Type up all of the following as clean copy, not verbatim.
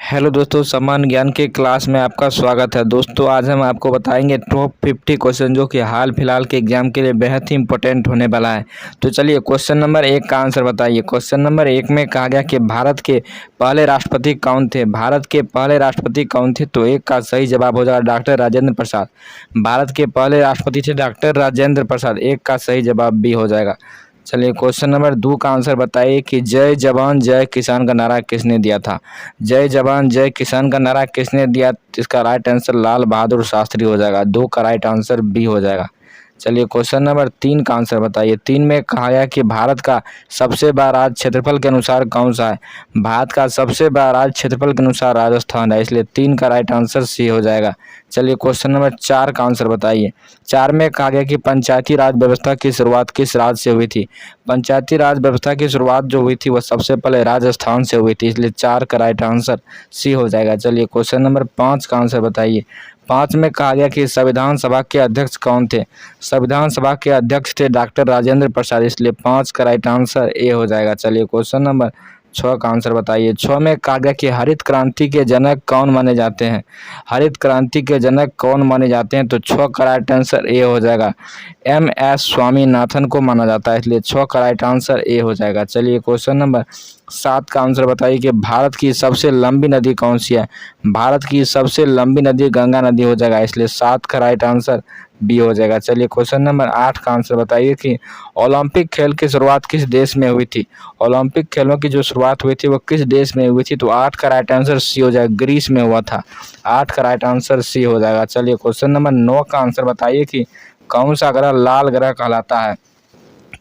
Hello दोस्तों, सामान्य ज्ञान के क्लास में आपका स्वागत है। दोस्तों, आज हम आपको बताएंगे टॉप 50 क्वेश्चन जो कि हाल फिलहाल के एग्जाम के लिए बेहद ही इंपॉर्टेंट होने वाला है। तो चलिए क्वेश्चन नंबर 1 का आंसर बताइए। क्वेश्चन नंबर 1 में कहा गया कि भारत के पहले राष्ट्रपति कौन थे। भारत के पहले राष्ट्रपति कौन थे? तो 1 का सही जवाब हो जाएगा डॉक्टर राजेंद्र प्रसाद। भारत के पहले राष्ट्रपति थे डॉक्टर राजेंद्र प्रसाद। 1 का सही जवाब भी हो जाएगा। चलिए क्वेश्चन नंबर 2 का आंसर बताइए कि जय जवान जय किसान का नारा किसने दिया था। जय जवान जय किसान का नारा किसने दिया? इसका राइट आंसर लाल बहादुर शास्त्री हो जाएगा। 2 का राइट आंसर बी हो जाएगा। चलिए क्वेश्चन नंबर 3 का आंसर बताइए। 3 में कहा गया कि भारत का सबसे बड़ा राज्य क्षेत्रफल के अनुसार कौन सा है। भारत का सबसे बड़ा राज्य क्षेत्रफल के अनुसार राजस्थान है, इसलिए 3 का राइट आंसर सी हो जाएगा। चलिए क्वेश्चन नंबर 4 का आंसर बताइए। 4 में कहा गया कि पंचायती राज व्यवस्था की शुरुआत किस राज्य से हुई थी। पंचायती राज व्यवस्था की शुरुआत जो हुई थी वह सबसे पहले राजस्थान से हुई थी, इसलिए 4 का राइट आंसर सी हो जाएगा। चलिए क्वेश्चन नंबर 5 का आंसर बताइए। 5 में कहा गया कि संविधान सभा के अध्यक्ष कौन थे। संविधान सभा के अध्यक्ष थे डॉक्टर राजेंद्र प्रसाद, इसलिए 5 का राइट आंसर ए हो जाएगा। चलिए क्वेश्चन नंबर 6 का आंसर बताइए। 6 में कहा गया कि हरित क्रांति के जनक कौन माने जाते हैं। हरित क्रांति के जनक कौन माने जाते हैं? तो 6 का राइट आंसर ए हो जाएगा। MS स्वामीनाथन को माना जाता है, इसलिए 6 का राइट आंसर ए हो जाएगा। चलिए क्वेश्चन नंबर 7 का आंसर बताइए कि भारत की सबसे लंबी नदी कौन सी है। भारत की सबसे लंबी नदी गंगा नदी हो जाएगा, इसलिए 7 का राइट आंसर बी हो जाएगा। चलिए क्वेश्चन नंबर 8 का आंसर बताइए कि ओलंपिक खेल की शुरुआत किस देश में हुई थी। ओलंपिक खेलों की जो शुरुआत हुई थी वो किस देश में हुई थी? तो 8 का राइट आंसर सी हो जाएगा, ग्रीस में हुआ था। 8 का राइट आंसर सी हो जाएगा। चलिए क्वेश्चन नंबर 9 का आंसर बताइए कि कौन सा ग्रह लाल ग्रह कहलाता है।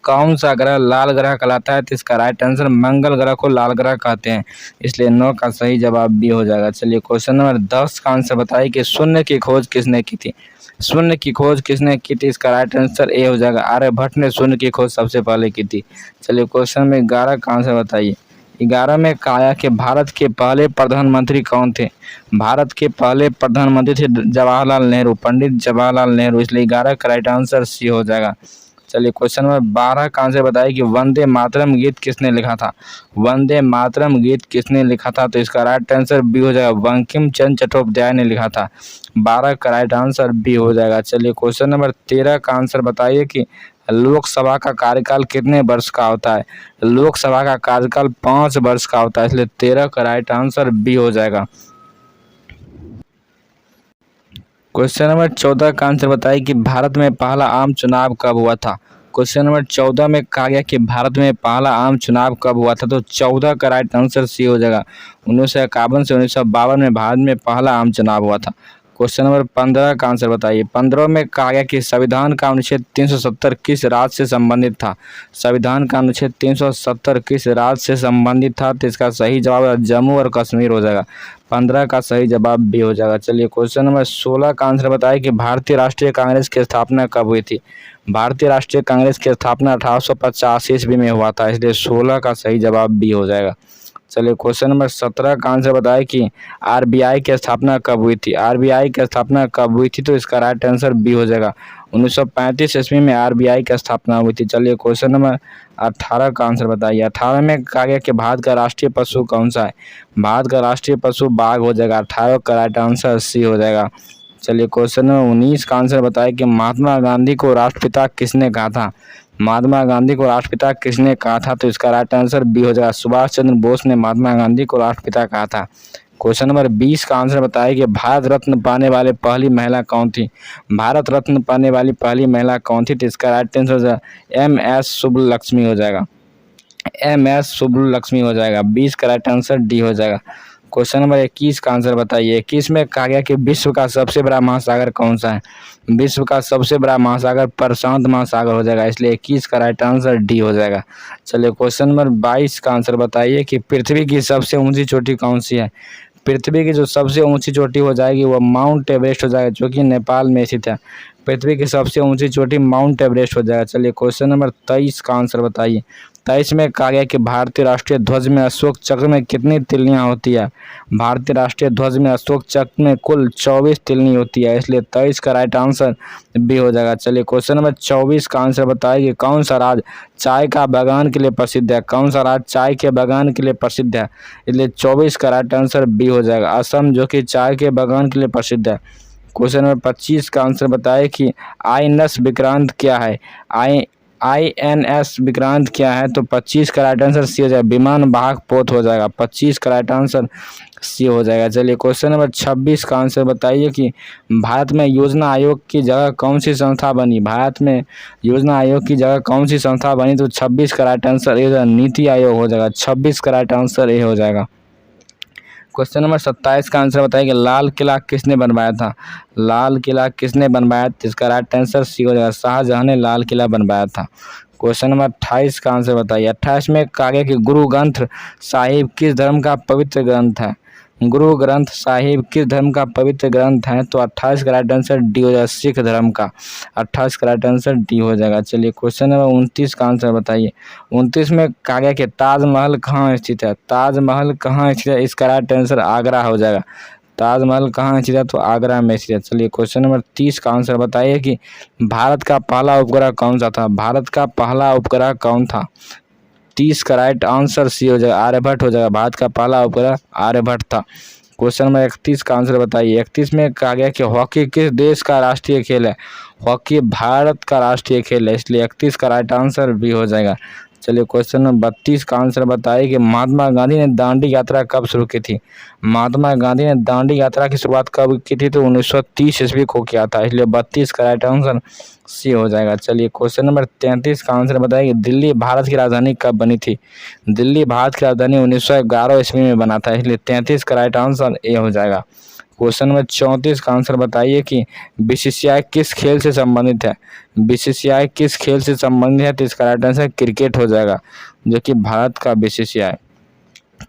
कौन सा ग्रह लाल ग्रह कहलाता है? तो इसका राइट आंसर मंगल ग्रह को लाल ग्रह कहते हैं, इसलिए 9 का सही जवाब भी हो जाएगा। चलिए क्वेश्चन नंबर 10 का आंसर बताइए कि शून्य की खोज किसने की थी। शून्य की खोज किसने की थी? इसका राइट आंसर ए हो जाएगा, आर्यभट्ट ने शून्य की खोज सबसे पहले की थी। चलिए क्वेश्चन में 11 का आंसर बताइए। 11 में कहा कि भारत के पहले प्रधानमंत्री कौन थे। भारत के पहले प्रधानमंत्री थे जवाहरलाल नेहरू, पंडित जवाहरलाल नेहरू, इसलिए 11 का राइट आंसर सी हो जाएगा। चलिए क्वेश्चन नंबर 12 का आंसर बताइए कि वंदे मातरम गीत किसने लिखा था। वंदे मातरम गीत किसने लिखा था? तो इसका राइट आंसर बी हो जाएगा, बंकिम चंद्र चट्टोपाध्याय ने लिखा था। 12 का राइट आंसर बी हो जाएगा। चलिए क्वेश्चन नंबर 13 का आंसर बताइए कि लोकसभा का कार्यकाल कितने वर्ष का होता है। लोकसभा का कार्यकाल 5 वर्ष का होता है, इसलिए 13 का राइट आंसर बी हो जाएगा। क्वेश्चन नंबर 14 का आंसर बताइए कि भारत में पहला आम चुनाव कब हुआ था। क्वेश्चन नंबर 14 में कहा गया कि भारत में पहला आम चुनाव कब हुआ था। तो 14 का राइट आंसर सी हो जाएगा। 1951 से 1952 में भारत में पहला आम चुनाव हुआ था। क्वेश्चन नंबर 15 का आंसर बताइए। 15 में कहा गया कि संविधान का अनुच्छेद 370 किस राज्य से संबंधित था। संविधान का अनुच्छेद 370 किस राज्य से संबंधित था? तो इसका सही जवाब जम्मू और कश्मीर हो जाएगा। 15 का सही जवाब भी हो जाएगा। चलिए क्वेश्चन नंबर 16 का आंसर बताइए कि भारतीय राष्ट्रीय कांग्रेस की स्थापना कब हुई थी। भारतीय राष्ट्रीय कांग्रेस की स्थापना 1885 ईस्वी में हुआ था, इसलिए 16 का सही जवाब भी हो जाएगा। चलिए क्वेश्चन नंबर 17 का आंसर बताइए कि RBI की स्थापना कब हुई थी। RBI की स्थापना कब हुई थी? तो इसका राइट आंसर बी हो जाएगा। 1935 ईस्वी में RBI की स्थापना हुई थी। चलिए क्वेश्चन नंबर 18 का आंसर बताइए। 18 में कहा गया कि भारत का राष्ट्रीय पशु कौन सा है। भारत का राष्ट्रीय पशु बाघ हो जाएगा। 18 का राइट आंसर सी हो जाएगा। चलिए क्वेश्चन नंबर 19 का आंसर बताइए कि महात्मा गांधी को राष्ट्रपिता किसने कहा था। महात्मा गांधी को राष्ट्रपिता किसने कहा था? तो इसका राइट आंसर बी हो जाएगा, सुभाष चंद्र बोस ने महात्मा गांधी को राष्ट्रपिता कहा था। क्वेश्चन नंबर 20 का आंसर बताइए कि भारत रत्न पाने वाले पहली महिला कौन थी। भारत रत्न पाने वाली पहली महिला कौन थी? तो इसका राइट आंसर MS सुब्बुलक्ष्मी हो जाएगा। MS सुब्बुलक्ष्मी हो जाएगा। 20 का राइट आंसर डी हो जाएगा। क्वेश्चन नंबर 21 का आंसर बताइए। 21 में कहा गया कि विश्व का सबसे बड़ा महासागर कौन सा है। विश्व का सबसे बड़ा महासागर प्रशांत महासागर हो जाएगा, इसलिए 21 का राइट आंसर डी हो जाएगा। चलिए क्वेश्चन नंबर 22 का आंसर बताइए कि पृथ्वी की सबसे ऊंची चोटी कौन सी है। पृथ्वी की जो सबसे ऊंची चोटी हो जाएगी वह माउंट एवरेस्ट हो जाएगा, जो कि नेपाल में स्थित है। पृथ्वी की सबसे ऊंची चोटी माउंट एवरेस्ट हो जाएगा। चलिए क्वेश्चन नंबर 23 का आंसर बताइए। 23 में कहा गया कि भारतीय राष्ट्रीय ध्वज में अशोक चक्र में कितनी तिल्लियाँ होती है। भारतीय राष्ट्रीय ध्वज में अशोक चक्र में कुल 24 तिल्ली होती है, इसलिए 23 का राइट आंसर बी हो जाएगा। चलिए क्वेश्चन नंबर 24 का आंसर बताइए, कौन सा राज्य चाय का बागान के लिए प्रसिद्ध है। कौन सा राज्य चाय के बागान के लिए प्रसिद्ध है, इसलिए 24 का राइट आंसर बी हो जाएगा। असम, जो कि चाय के बागान के लिए प्रसिद्ध है। क्वेश्चन नंबर 25 का आंसर बताइए कि आईएनएस विक्रांत क्या है। INS विक्रांत क्या है, तो 25 का राइट आंसर सी हो जाएगा, विमान वाहक पोत हो जाएगा। 25 का राइट आंसर सी हो जाएगा। चलिए क्वेश्चन नंबर 26 का आंसर बताइए कि भारत में योजना आयोग की जगह कौन सी संस्था बनी। भारत में योजना आयोग की जगह कौन सी संस्था बनी, तो 26 का राइट आंसर ए हो जाएगा, नीति आयोग हो जाएगा। 26 का राइट आंसर ए हो जाएगा। क्वेश्चन नंबर 27 का आंसर बताइए कि लाल किला किसने बनवाया था। लाल किला किसने बनवाया, इसका राइट आंसर सी हो जाएगा, शाहजहां ने लाल किला बनवाया था। क्वेश्चन नंबर 28 का आंसर बताइए। 28 में कहा गया कि गुरु ग्रंथ साहिब किस धर्म का पवित्र ग्रंथ है। गुरु ग्रंथ साहिब किस धर्म का पवित्र ग्रंथ है, तो 28 का राइट आंसर डी हो जाएगा, सिख धर्म का। 28 का राइट आंसर डी हो जाएगा। चलिए क्वेश्चन नंबर 29 का आंसर बताइए। 29 में कहा गया कि ताजमहल कहाँ स्थित है। ताजमहल कहाँ स्थित है, इसका राइट आंसर आगरा हो जाएगा। ताजमहल कहाँ स्थित है, तो आगरा में स्थित है। चलिए क्वेश्चन नंबर 30 का आंसर बताइए कि भारत का पहला उपग्रह कौन सा था। भारत का पहला उपग्रह कौन था। 30 का राइट आंसर सी हो जाएगा, आर्यभट्ट हो जाएगा। भारत का पहला उपग्रह आर्यभट्ट था। क्वेश्चन नंबर 31 का आंसर बताइए। 31 में कहा गया कि हॉकी किस देश का राष्ट्रीय खेल है। हॉकी भारत का राष्ट्रीय खेल है, इसलिए 31 का राइट आंसर भी हो जाएगा। चलिए क्वेश्चन नंबर 32 का आंसर बताइए कि महात्मा गांधी ने दांडी यात्रा कब शुरू की थी। महात्मा गांधी ने दांडी यात्रा की शुरुआत कब की थी, तो 1930 ईस्वी को किया था, इसलिए 32 का राइट आंसर सी हो जाएगा। चलिए क्वेश्चन नंबर 33 का आंसर बताइए कि दिल्ली भारत की राजधानी कब बनी थी। दिल्ली भारत की राजधानी 1911 ईस्वी में बना था, इसलिए 33 का राइट आंसर ए हो जाएगा। क्वेश्चन नंबर 34 का आंसर बताइए कि बीसीसीआई किस खेल से संबंधित है। बीसीसीआई किस खेल से संबंधित है, तो इसका राइट आंसर क्रिकेट हो जाएगा, जो कि भारत का बीसीसीआई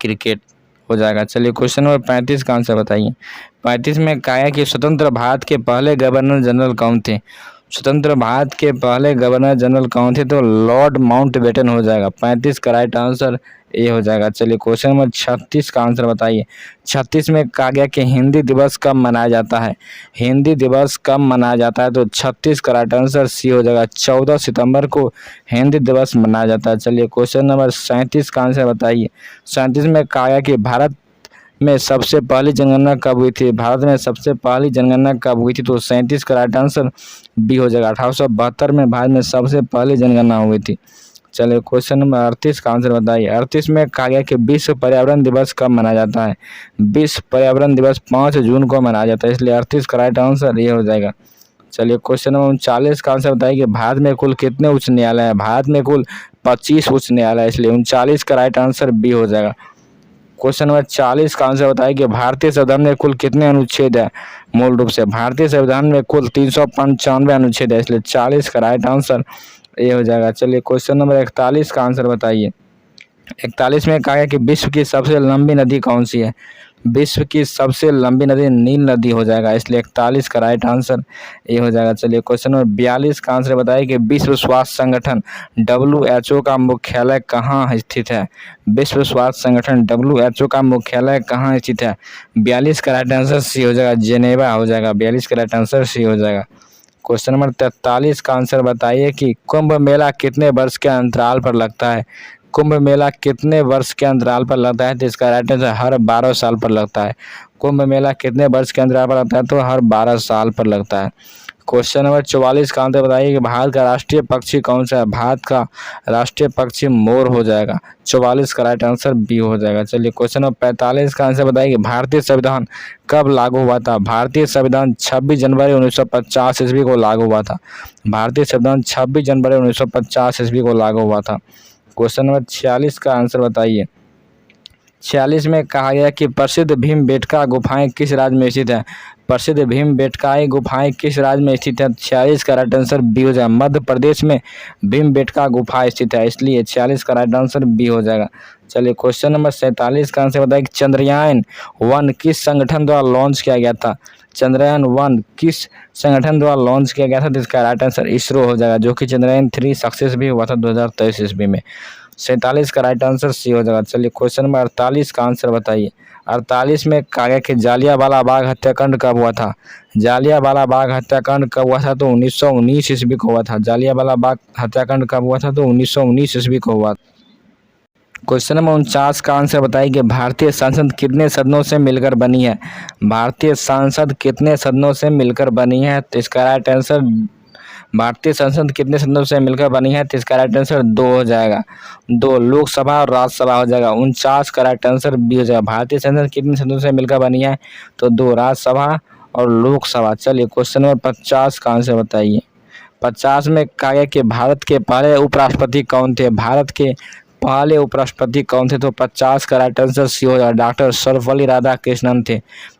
क्रिकेट हो जाएगा। चलिए क्वेश्चन नंबर 35 का आंसर बताइए। 35 में कहा है कि स्वतंत्र भारत के पहले गवर्नर जनरल कौन थे। स्वतंत्र भारत के पहले गवर्नर जनरल कौन थे, तो लॉर्ड माउंटबेटन हो जाएगा। 35 का राइट आंसर ए हो जाएगा। चलिए क्वेश्चन नंबर 36 का आंसर बताइए। 36 में कहा गया कि हिंदी दिवस कब मनाया जाता है। हिंदी दिवस कब मनाया जाता है, तो 36 का राइट आंसर सी हो जाएगा। 14 सितंबर को हिंदी दिवस मनाया जाता है। चलिए क्वेश्चन नंबर 37 का आंसर बताइए। 37 में कहा गया कि भारत में सबसे पहली जनगणना कब हुई थी। भारत में सबसे पहली जनगणना कब हुई थी, तो 37 का राइट आंसर बी हो जाएगा। 1872 में भारत में सबसे पहली जनगणना हुई थी। चलिए क्वेश्चन नंबर 38 का आंसर बताइए। 38 में कहा गया कि विश्व पर्यावरण दिवस कब मनाया जाता है। विश्व पर्यावरण दिवस 5 जून को मनाया जाता है, इसलिए 38 का राइट आंसर ये हो जाएगा। चलिए क्वेश्चन नंबर 39 का आंसर बताइए कि भारत में कुल कितने उच्च न्यायालय हैं। भारत में कुल 25 उच्च न्यायालय है, इसलिए 39 का राइट आंसर बी हो जाएगा। क्वेश्चन नंबर 40 का आंसर बताइए कि भारतीय संविधान में कुल कितने अनुच्छेद है। मूल रूप से भारतीय संविधान में कुल 395 अनुच्छेद है, इसलिए 40 का राइट आंसर ये हो जाएगा। चलिए क्वेश्चन नंबर 41 का आंसर बताइए। 41 में कहा है कि विश्व की सबसे लंबी नदी कौन सी है। विश्व की सबसे लंबी नदी नील नदी हो जाएगा, इसलिए 41 का राइट आंसर ये हो जाएगा। चलिए क्वेश्चन नंबर 42 का आंसर बताइए कि विश्व स्वास्थ्य संगठन WHO का मुख्यालय कहाँ स्थित है। विश्व स्वास्थ्य संगठन WHO का मुख्यालय कहाँ स्थित है। 42 का राइट आंसर सी हो जाएगा, जेनेवा हो जाएगा। 42 का राइट आंसर सी हो जाएगा। क्वेश्चन नंबर 43 का आंसर बताइए कि कुंभ मेला कितने वर्ष के अंतराल पर लगता है। कुंभ मेला कितने वर्ष के अंतराल पर लगता है, तो इसका राइट आंसर हर 12 साल पर लगता है। कुंभ मेला कितने वर्ष के अंतराल पर लगता है, तो हर 12 साल पर लगता है। क्वेश्चन नंबर 44 का आंसर बताइए कि भारत का राष्ट्रीय पक्षी कौन सा है। भारत का राष्ट्रीय पक्षी मोर हो जाएगा। 44 का राइट आंसर बी हो जाएगा। चलिए क्वेश्चन नंबर 45 का आंसर बताइए कि भारतीय संविधान कब लागू हुआ था। भारतीय संविधान 26 जनवरी 1950 ईस्वी को लागू हुआ था। भारतीय संविधान 26 जनवरी 1950 ईस्वी को लागू हुआ था। क्वेश्चन नंबर 46 का आंसर बताइए। 46 में कहा गया कि प्रसिद्ध भीमबेटका गुफाएं किस राज्य में स्थित है। प्रसिद्ध भीमबेटका गुफाएं किस राज्य में स्थित है। 46 का राइट आंसर बी हो जाएगा। मध्य प्रदेश में भीमबेटका गुफा स्थित है, इसलिए 46 का राइट आंसर बी हो जाएगा। चलिए क्वेश्चन नंबर 47 का आंसर बताइए कि चंद्रयान 1 किस संगठन द्वारा लॉन्च किया गया था। चंद्रयान 1 किस संगठन द्वारा लॉन्च किया गया था, तो इसका राइट आंसर इसरो हो जाएगा, जो कि चंद्रयान 3 सक्सेस भी हुआ था 2023 ईस्वी में। 47 का राइट आंसर सी हो जाएगा। चलिए क्वेश्चन नंबर 48 का आंसर बताइए। 48 में कहा कि जालियांवाला बाग हत्याकांड कब हुआ था? जालियांवाला बाग हत्याकांड कब हुआ था? तो 1919 ईस्वी को हुआ था। जालियांवाला बाग हत्याकांड कब हुआ था? तो 1919 ईस्वी को हुआ। क्वेश्चन नंबर 49 का आंसर बताइए कि भारतीय संसद कितने सदनों से मिलकर बनी है? भारतीय संसद कितने सदनों से मिलकर बनी है? तो इसका राइट आंसर, भारतीय संसद कितने सदनों से मिलकर बनी है? तो इसका राइट आंसर 2 हो जाएगा। 2 लोकसभा और राज्यसभा हो जाएगा। 49 का राइट आंसर बी हो जाएगा। भारतीय संसद कितने सदनों से मिलकर बनी है? तो 2 राज्यसभा और लोकसभा। चलिए क्वेश्चन नंबर 50 का आंसर बताइए। 50 में कहा गया कि भारत के पहले उपराष्ट्रपति कौन थे? भारत के पहले उपराष्ट्रपति कौन थे? तो 50 का राइट आंसर सी हो जाएगा। डॉक्टर सर्वपल्ली राधाकृष्णन थे।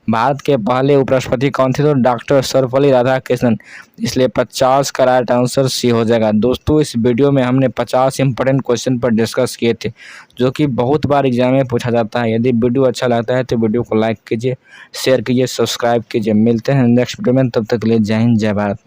भारत के पहले उपराष्ट्रपति कौन थे? तो डॉक्टर सर्वपल्ली राधाकृष्णन। इसलिए 50 का राइट आंसर सी हो जाएगा। दोस्तों इस वीडियो में हमने 50 इंपॉर्टेंट क्वेश्चन पर डिस्कस किए थे, जो कि बहुत बार एग्जाम में पूछा जाता है। यदि वीडियो अच्छा लगता है तो वीडियो को लाइक कीजिए, शेयर कीजिए, सब्सक्राइब कीजिए। मिलते हैं नेक्स्ट वीडियो में, तब तक के लिए जय हिंद, जय भारत।